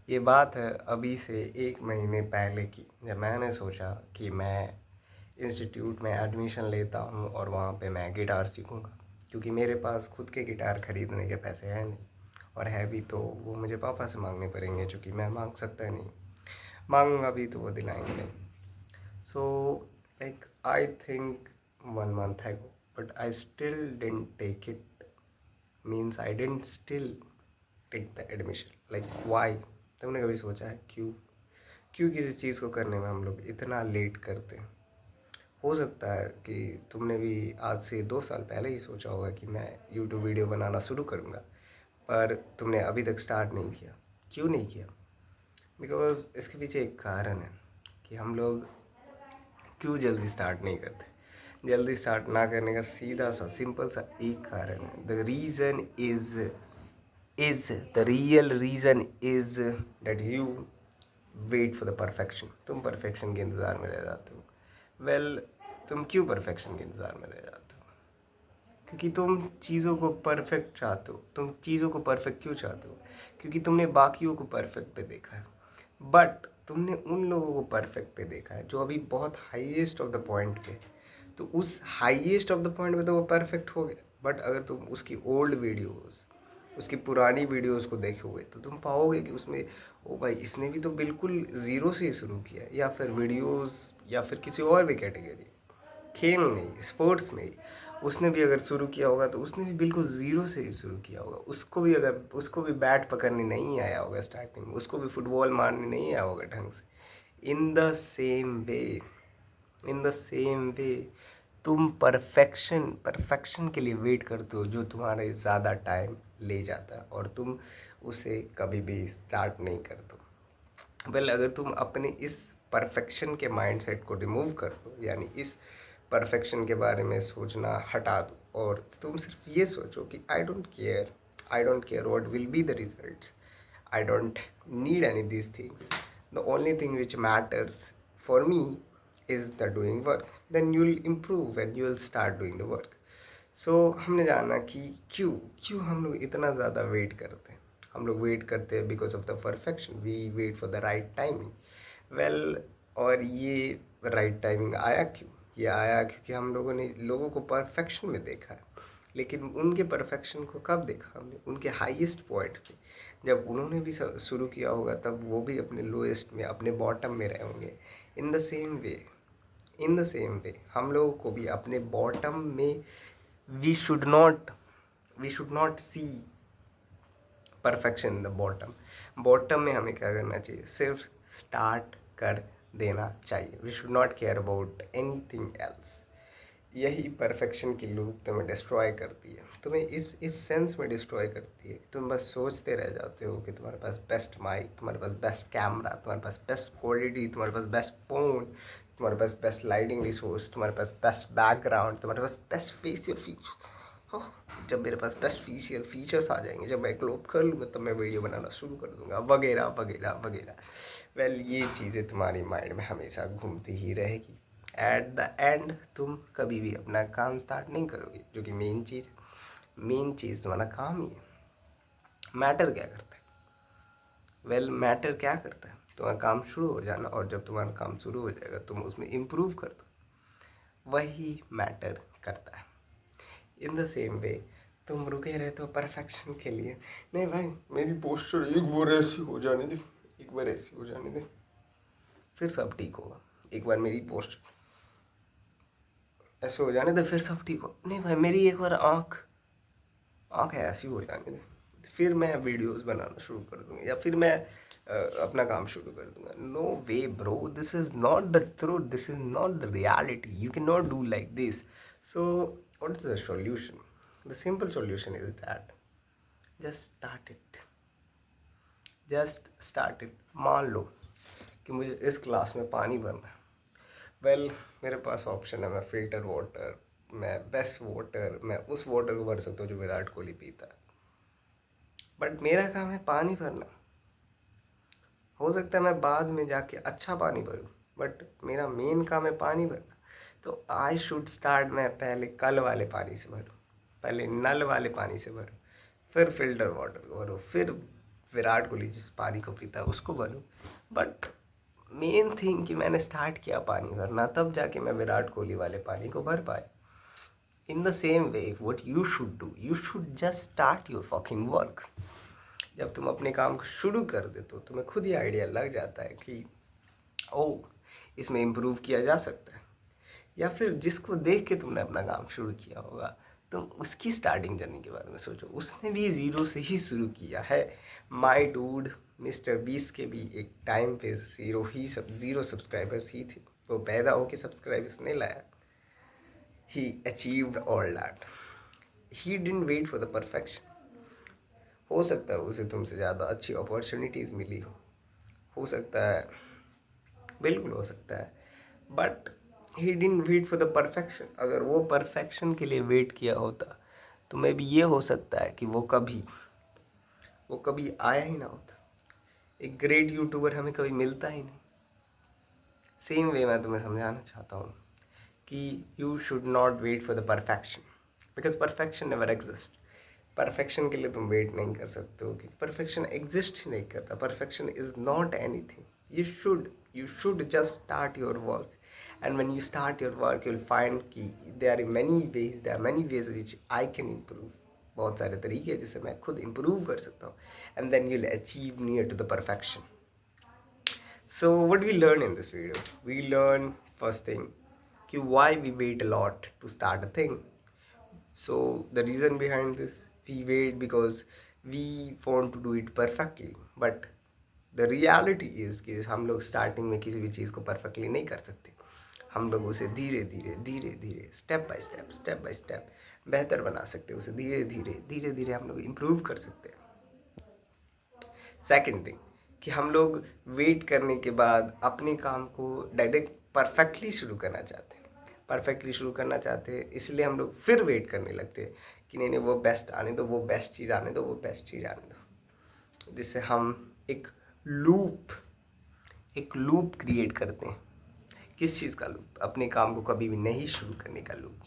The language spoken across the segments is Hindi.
ये बात है अभी से 1 महीने पहले की, जब मैंने सोचा कि मैं इंस्टीट्यूट में एडमिशन लेता हूँ और वहाँ पे मैं गिटार सीखूँगा, क्योंकि मेरे पास खुद के गिटार ख़रीदने के पैसे हैं नहीं, और है भी तो वो मुझे पापा से मांगने पड़ेंगे, चूँकि मैं मांग सकता नहीं, मांगूंगा भी तो वो दिलाएंगे नहीं। So like I think 1 month ago, but I still didn't take it, means I didn't still take the admission. Like why? तुमने कभी सोचा है क्यों? क्यों किसी चीज़ को करने में हम लोग इतना लेट करते हैं? हो सकता है कि तुमने भी आज से 2 साल पहले ही सोचा होगा कि मैं यूट्यूब वीडियो बनाना शुरू करूँगा, पर तुमने अभी तक स्टार्ट नहीं किया। क्यों नहीं किया? बिकॉज इसके पीछे एक कारण है कि हम लोग क्यों जल्दी स्टार्ट नहीं करते। जल्दी स्टार्ट ना करने का सीधा सा सिंपल सा एक कारण है। The real reason is that you wait for the perfection. तुम परफेक्शन के इंतज़ार में रह जाते हो। वेल, तुम क्यों परफेक्शन के इंतज़ार में रह जाते हो? क्योंकि तुम चीज़ों को परफेक्ट चाहते हो। तुम चीज़ों को परफेक्ट क्यों चाहते हो? क्योंकि तुमने बाकियों को परफेक्ट पे देखा है, बट तुमने उन लोगों को परफेक्ट पे देखा है जो अभी बहुत हाईएस्ट ऑफ द पॉइंट पे। तो उस हाईएस्ट ऑफ द पॉइंट पे तो वो परफेक्ट हो गया, बट अगर तुम उसकी ओल्ड वीडियोस, उसकी पुरानी वीडियोस को देखोगे तो तुम पाओगे कि उसमें ओ भाई, इसने भी तो बिल्कुल ज़ीरो से शुरू किया, या फिर वीडियोस, या फिर किसी और भी कैटेगरी, खेल में, स्पोर्ट्स में उसने भी अगर शुरू किया होगा तो उसने भी बिल्कुल ज़ीरो से ही शुरू किया होगा। उसको भी बैट पकड़ने नहीं आया होगा स्टार्टिंग में, उसको भी फुटबॉल मारने नहीं आया होगा ढंग से। इन द सेम वे तुम परफेक्शन के लिए वेट करते हो, जो तुम्हारे ज़्यादा टाइम ले जाता है, और तुम उसे कभी भी स्टार्ट नहीं करते हो। वेल, अगर तुम अपने इस परफेक्शन के माइंडसेट को रिमूव कर दो, यानी इस परफेक्शन के बारे में सोचना हटा दो, और तुम सिर्फ ये सोचो कि I don't care what will be the results, I don't need any these things, the only thing which matters for me is the doing work, then you will improve and you will start doing the work. So हमने जाना कि क्यों क्यों हम लोग इतना ज़्यादा वेट करते हैं। हम लोग वेट करते हैं because of the perfection, we wait for the right timing. Well, और ये राइट टाइमिंग आया क्यों? ये आया क्योंकि हम लोगों ने लोगों को परफेक्शन में देखा है, लेकिन उनके परफेक्शन को कब देखा हमने? उनके हाईएस्ट पॉइंट पे। जब उन्होंने भी शुरू किया होगा तब वो भी अपने लोएस्ट में, अपने बॉटम में रहे होंगे। In the same way in the same way हम लोगों को भी अपने बॉटम में, we should not see perfection in the bottom. Bottom में हमें क्या करना चाहिए? सिर्फ स्टार्ट कर देना चाहिए। We should not care about anything else. यही परफेक्शन की लूप तुम्हें डिस्ट्रॉय करती है, तुम्हें इस सेंस में डिस्ट्रॉय करती है। तुम बस सोचते रह जाते हो कि तुम्हारे पास बेस्ट माइक, तुम्हारे पास बेस्ट कैमरा, तुम्हारे पास बेस्ट क्वालिटी, तुम्हारे पास बेस्ट फ़ोन, तुम्हारे पास बेस्ट लाइटिंग रिसोर्स, तुम्हारे पास बेस्ट बैकग्राउंड, तुम्हारे पास बेस्ट फेशियल फीचर्स। जब मेरे पास बेस्ट फेशियल फीचर्स आ जाएंगे, जब मैं क्लोप कर लूँगा, तब मैं वीडियो बनाना शुरू कर दूँगा, वगैरह वगैरह वगैरह। वेल, ये चीज़ें तुम्हारी माइंड में हमेशा घूमती ही रहेगी। एट द एंड तुम कभी भी अपना काम स्टार्ट नहीं करोगे, जो कि मेन चीज़ तुम्हारा काम ही है। मैटर क्या करता है? वेल, मैटर क्या करता है? तुम्हारा काम शुरू हो जाना, और जब तुम्हारा काम शुरू हो जाएगा तुम उसमें इम्प्रूव कर दो, वही मैटर करता है। इन द सेम वे तुम रुके रहते हो परफेक्शन के लिए। नहीं भाई, मेरी पोस्चर एक बार ऐसी हो जाने दे, एक बार ऐसी हो जाने दे, फिर सब ठीक होगा। एक बार मेरी पोस्चर ऐसे हो जाने दे, फिर सब ठीक हो। नहीं भाई, मेरी एक बार आँख आँख ऐसी हो जाने दे, फिर मैं वीडियोस बनाना शुरू कर दूँगा, या फिर मैं अपना काम शुरू कर दूँगा। No way bro, this is not the truth, this is not the reality, you can not do like this. So what is the solution? The simple solution is that just start it. मान लो कि मुझे इस ग्लास में पानी भरना है। वेल, मेरे पास ऑप्शन है, मैं फिल्टर वाटर, मैं बेस्ट वाटर, मैं उस वाटर को भर सकता हूँ जो विराट कोहली पीता है, बट मेरा काम है पानी भरना। हो सकता है मैं बाद में जाके अच्छा पानी भरूँ, बट मेरा मेन काम है पानी भरना। तो आई शुड स्टार्ट, मैं पहले कल वाले पानी से भरूँ, पहले नल वाले पानी से भरूँ, फिर फिल्टर वाटर को भरूँ, फिर विराट कोहली जिस पानी को पीता है उसको भरूँ, बट मेन थिंग कि मैंने स्टार्ट किया पानी भरना, तब जाके मैं विराट कोहली वाले पानी को भर पाया। इन the same way what you should do, you should just start your fucking work. जब तुम अपने काम को शुरू कर देते हो तुम्हें खुद ही आइडिया लग जाता है कि ओ इसमें इम्प्रूव किया जा सकता है, या फिर जिसको देख के तुमने अपना काम शुरू किया होगा तुम उसकी स्टार्टिंग जर्नी के बारे में सोचो, उसने भी ज़ीरो से ही शुरू किया है। माई डूड मिस्टर बीस के भी एक टाइम पे ज़ीरो सब्सक्राइबर्स ही थे, वो पैदा होके सब्सक्राइबर्स नहीं लाया। He achieved all that, he didn't wait for the perfection. हो सकता है उसे तुमसे ज़्यादा अच्छी अपॉर्चुनिटीज़ मिली हो सकता है, बिल्कुल हो सकता है, but he didn't wait for the perfection. अगर वो परफेक्शन के लिए वेट किया होता तो मे भी ये हो सकता है कि वो कभी आया ही ना होता। एक ग्रेट यूट्यूबर हमें कभी मिलता ही नहीं। सेम वे मैं तुम्हें समझाना चाहता हूँ कि you should not wait for the perfection, because perfection never exist. Perfection के लिए तुम वेट नहीं कर सकते हो क्योंकि परफेक्शन एग्जिस्ट ही नहीं करता। Perfection is not anything. You should just start your work, and when you start your work you will find कि there are many ways which I can improve. बहुत सारे तरीके हैं जिससे मैं खुद इम्प्रूव कर सकता हूँ, and then you will achieve near to the perfection. So what we learn in this video? We learn first thing कि why we wait a lot to start a thing. So the reason behind this, we wait because we want to do it perfectly. But the reality is कि हम लोग स्टार्टिंग में किसी भी चीज़ को परफेक्टली नहीं कर सकते. हम लोग उसे धीरे धीरे स्टेप बाय स्टेप बेहतर बना सकते हैं. उसे धीरे धीरे हम लोग इम्प्रूव कर सकते हैं. सेकेंड थिंग कि हम लोग वेट करने के बाद अपने काम को डायरेक्ट परफेक्टली शुरू करना चाहते हैं. इसलिए हम लोग फिर वेट करने लगते हैं कि नहीं वो बेस्ट आने दो, वो बेस्ट चीज़ आने दो. जिससे हम एक लूप क्रिएट करते हैं. किस चीज़ का लूप? अपने काम को कभी भी नहीं शुरू करने का loop.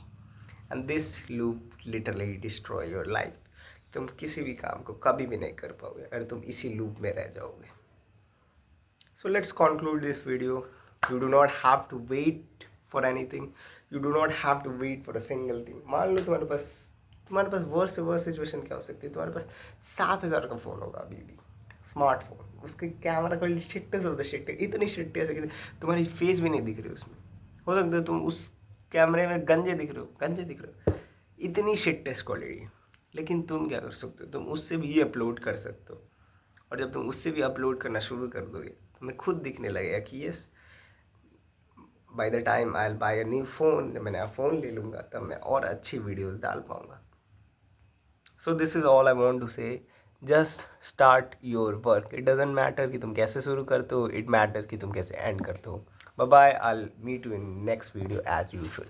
And this loop literally destroy your life. तुम किसी भी काम को कभी भी नहीं कर पाओगे अगर तुम इसी लूप में रह जाओगे. So let's conclude this video. You do not have to wait for anything. You do not have to wait for a single thing. मान लो तुम्हारे पास वर्स्ट से वर्स्ट सिचुएशन क्या हो सकती है. तुम्हारे पास 7,000 का फ़ोन होगा अभी भी, स्मार्टफोन. उसके कैमरा क्वालिटी शिट्टे से शिट्टे, इतनी शिट्टे से कि तुम्हारी फेस भी नहीं दिख रही उसमें. हो सकता है तुम उस कैमरे में गंजे दिख रहे हो. इतनी शिट्टेस्ट क्वालिटी. लेकिन तुम क्या कर सकते हो? तुम उससे भी अपलोड कर सकते हो. और जब तुम उससे भी अपलोड करना शुरू कर दोगे तुम्हें खुद दिखने लगेगा कि yes, by the time I will buy a new phone, जब मैं नया फ़ोन ले लूँगा तब मैं और अच्छी वीडियोस डाल पाऊँगा. So this is all I want to say. Just start your work. It doesn't matter कि तुम कैसे शुरू करते हो, इट मैटर्स कि तुम कैसे एंड करते हो. Bye bye. I will meet you in next video as usual.